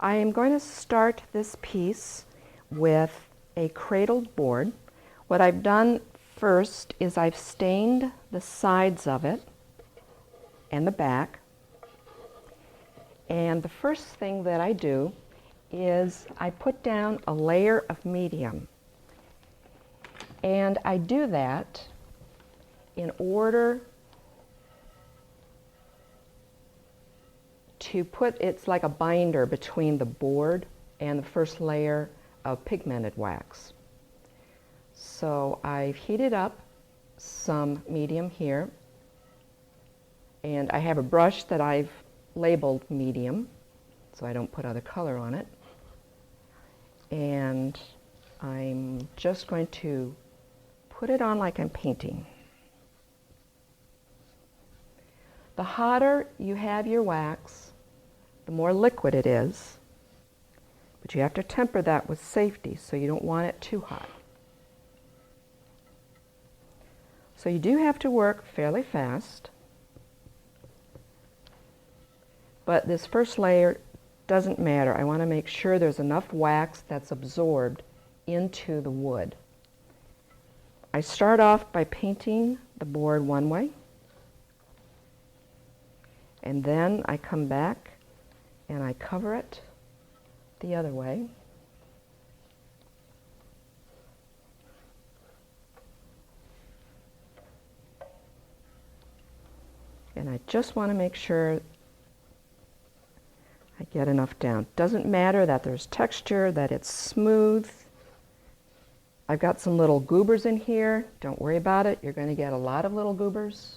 I am going to start this piece with a cradled board. What I've done first is I've stained the sides of it and the back. And the first thing that I do is I put down a layer of medium. And I do that in order to put, it's like a binder between the board and the first layer of pigmented wax. So I've heated up some medium here, and I have a brush that I've labeled medium so I don't put other color on it. And I'm just going to put it on like I'm painting. The hotter you have your wax, the more liquid it is, but you have to temper that with safety, so you don't want it too hot. So you do have to work fairly fast, but this first layer doesn't matter. I want to make sure there's enough wax that's absorbed into the wood. I start off by painting the board one way, and then I come back and I cover it the other way. And I just want to make sure I get enough down. Doesn't matter that there's texture, that it's smooth. I've got some little goobers in here. Don't worry about it. You're going to get a lot of little goobers.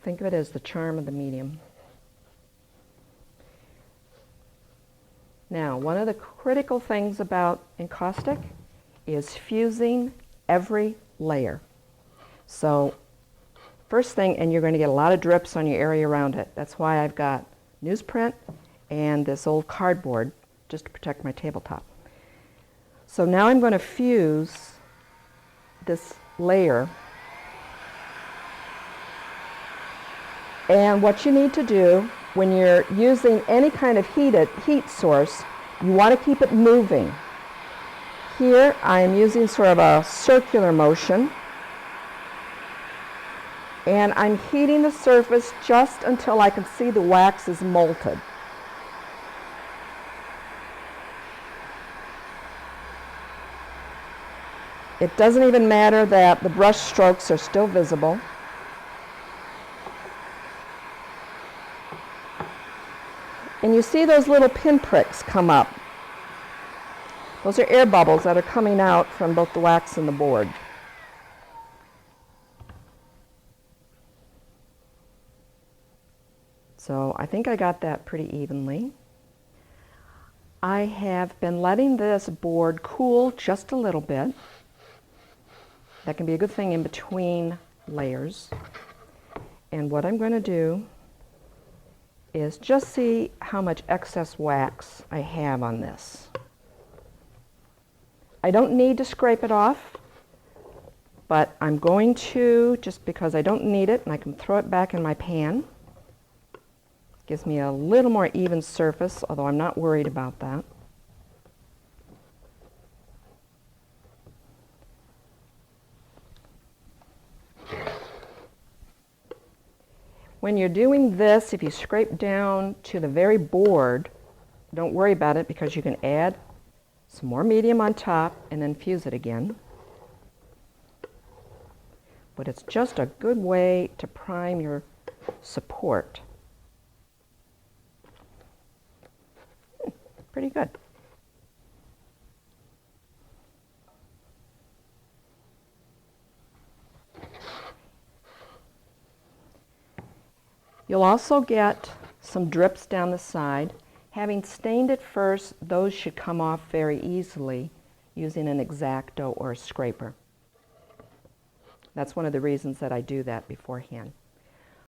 Think of it as the charm of the medium. Now, one of the critical things about encaustic is fusing every layer. So, first thing, and you're going to get a lot of drips on your area around it. That's why I've got newsprint and this old cardboard just to protect my tabletop. So now I'm going to fuse this layer. And what you need to do when you're using any kind of heat source, you want to keep it moving. Here I am using sort of a circular motion, and I'm heating the surface just until I can see the wax is molted. It doesn't even matter that the brush strokes are still visible. And you see those little pinpricks come up. Those are air bubbles that are coming out from both the wax and the board. So I think I got that pretty evenly. I have been letting this board cool just a little bit. That can be a good thing in between layers. And what I'm going to do is just see how much excess wax I have on this. I don't need to scrape it off, but I'm going to, just because I don't need it, and I can throw it back in my pan. Gives me a little more even surface, although I'm not worried about that. When you're doing this, if you scrape down to the very board, don't worry about it because you can add some more medium on top and then fuse it again. But it's just a good way to prime your support. Pretty good. You'll also get some drips down the side. Having stained it first, those should come off very easily using an X-Acto or a scraper. That's one of the reasons that I do that beforehand.